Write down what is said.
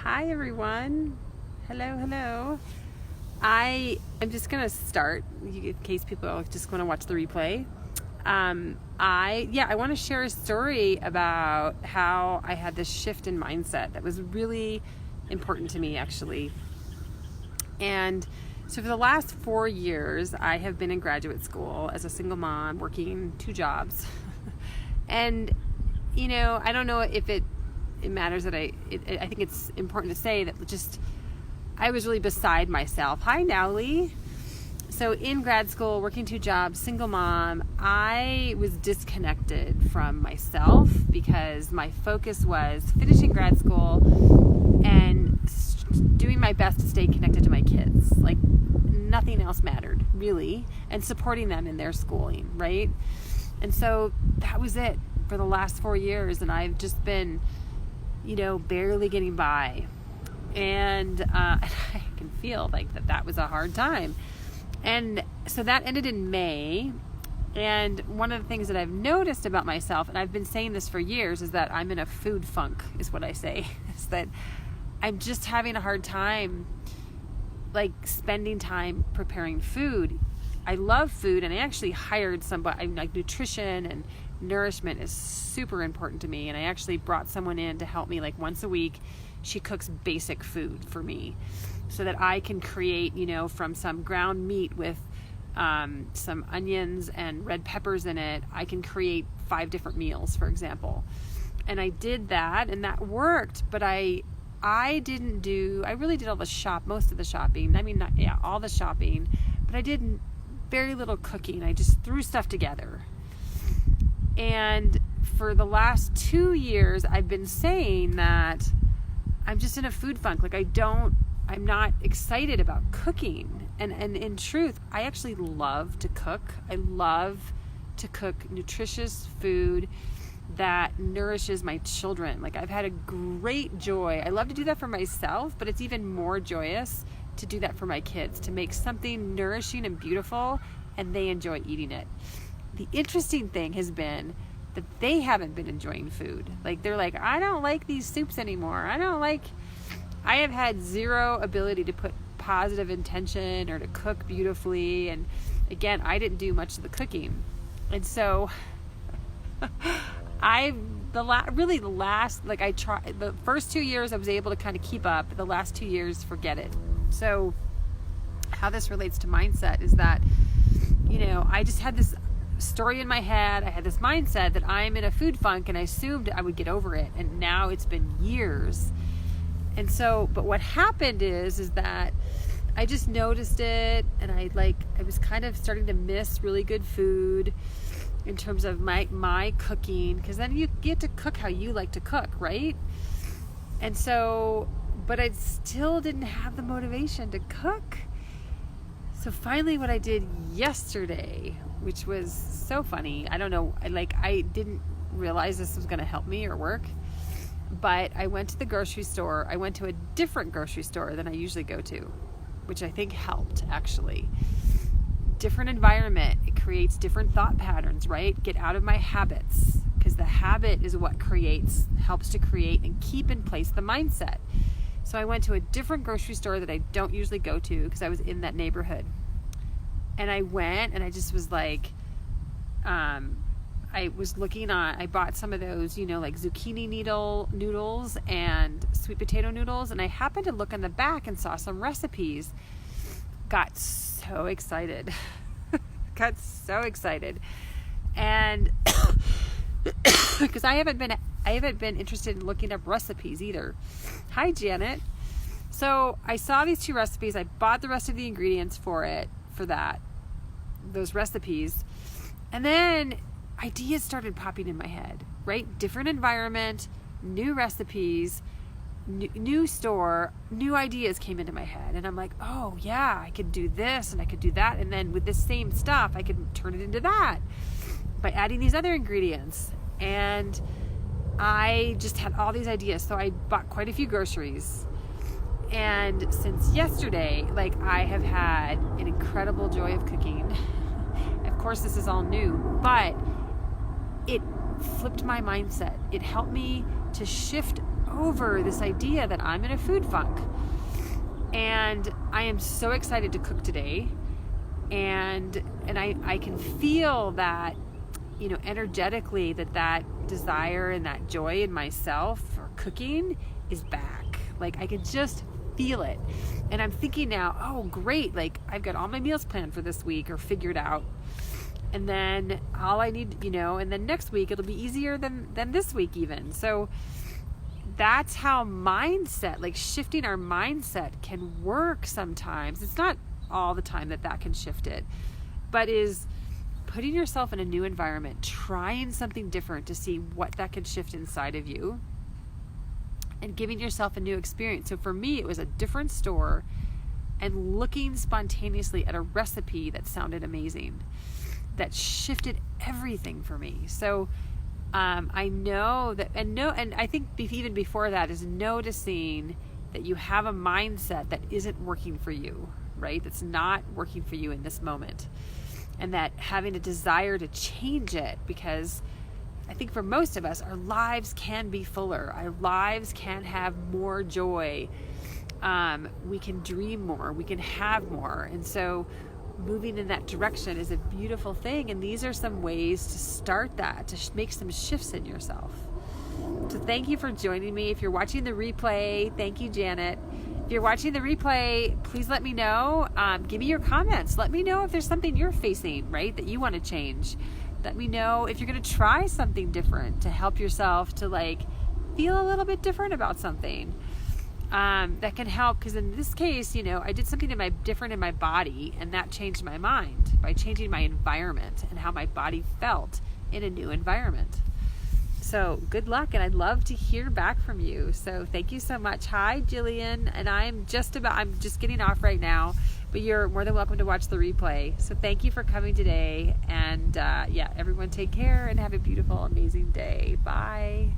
Hi everyone. Hello. I'm just gonna start in case people are just gonna watch the replay. I want to share a story about how I had this shift in mindset that was really important to me actually. And so for the last 4 years, I have been in graduate school as a single mom working 2 jobs. And I don't know if it matters that I think it's important to say that I was really beside myself. Hi, Nowly. So in grad school, working 2 jobs, single mom, I was disconnected from myself because my focus was finishing grad school and doing my best to stay connected to my kids. Like nothing else mattered really, and supporting them in their schooling, right? And so that was it for the last 4 years, and I've just been barely getting by. And I can feel like that was a hard time. And so that ended in May. And one of the things that I've noticed about myself, and I've been saying this for years, is that I'm in a food funk, is what I say. Is that I'm just having a hard time, like, spending time preparing food. I love food, and I actually hired somebody. Like, nutrition and nourishment is super important to me, and I actually brought someone in to help me like once a week. She cooks basic food for me so that I can create, from some ground meat with some onions and red peppers in it, I can create 5 different meals, for example. And I did that, and that worked, but I really did most of the shopping. All the shopping, but I did very little cooking. I just threw stuff together. And for the last 2 years, I've been saying that I'm just in a food funk. Like I'm not excited about cooking. And in truth, I actually love to cook. I love to cook nutritious food that nourishes my children. Like I've had a great joy. I love to do that for myself, but it's even more joyous to do that for my kids, to make something nourishing and beautiful, and they enjoy eating it. The interesting thing has been that they haven't been enjoying food. Like they're like, I don't like these soups anymore. I have had zero ability to put positive intention or to cook beautifully. And again, I didn't do much of the cooking. And so the first 2 years I was able to kind of keep up. The last 2 years, forget it. So how this relates to mindset is that, I just had this story in my head. I had this mindset that I'm in a food funk, and I assumed I would get over it. And now it's been years. And so, but what happened is that I just noticed it, and I was kind of starting to miss really good food in terms of my cooking, because then you get to cook how you like to cook, right? And so, but I still didn't have the motivation to cook. So finally what I did yesterday, which was so funny, I don't know, I didn't realize this was going to help me or work, but I went to the grocery store. I went to a different grocery store than I usually go to, which I think helped actually. Different environment, it creates different thought patterns, right? Get out of my habits, because the habit is what helps to create and keep in place the mindset. So I went to a different grocery store that I don't usually go to because I was in that neighborhood. And I went, and I just was like, I bought some of those, like zucchini noodles and sweet potato noodles. And I happened to look in the back and saw some recipes. Got so excited. And because I haven't been interested in looking up recipes either. Hi, Janet. So I saw these 2 recipes. I bought the rest of the ingredients for those recipes. And then ideas started popping in my head, right? Different environment, new recipes, new store, new ideas came into my head. And I'm like, oh yeah, I could do this and I could do that. And then with this same stuff, I could turn it into that by adding these other ingredients. And I just had all these ideas. So I bought quite a few groceries. And since yesterday, I have had an incredible joy of cooking. Of course, this is all new, but it flipped my mindset. It helped me to shift over this idea that I'm in a food funk. And I am so excited to cook today. And I can feel that, energetically that desire and that joy in myself for cooking is back. Like, I can just feel it. And I'm thinking now, oh, great. Like, I've got all my meals planned for this week or figured out. And then all I need, and then next week it'll be easier than this week even. So that's how mindset, like shifting our mindset, can work sometimes. It's not all the time that can shift it, but is putting yourself in a new environment, trying something different to see what that can shift inside of you, and giving yourself a new experience. So for me, it was a different store and looking spontaneously at a recipe that sounded amazing, that shifted everything for me. So I know that, and I think even before that is noticing that you have a mindset that isn't working for you, right? That's not working for you in this moment. And that having a desire to change it, because I think for most of us, our lives can be fuller. Our lives can have more joy. We can dream more. We can have more. And so moving in that direction is a beautiful thing. And these are some ways to start that, to make some shifts in yourself. So thank you for joining me. If you're watching the replay, thank you, Janet. If you're watching the replay, please let me know. Give me your comments. Let me know if there's something you're facing, right, that you want to change. Let me know if you're going to try something different to help yourself to feel a little bit different about something. That can help, because in this case, I did something different in my body, and that changed my mind by changing my environment and how my body felt in a new environment. So good luck, and I'd love to hear back from you. So thank you so much. Hi, Jillian, and I'm just getting off right now, but you're more than welcome to watch the replay. So thank you for coming today, and everyone take care and have a beautiful, amazing day. Bye.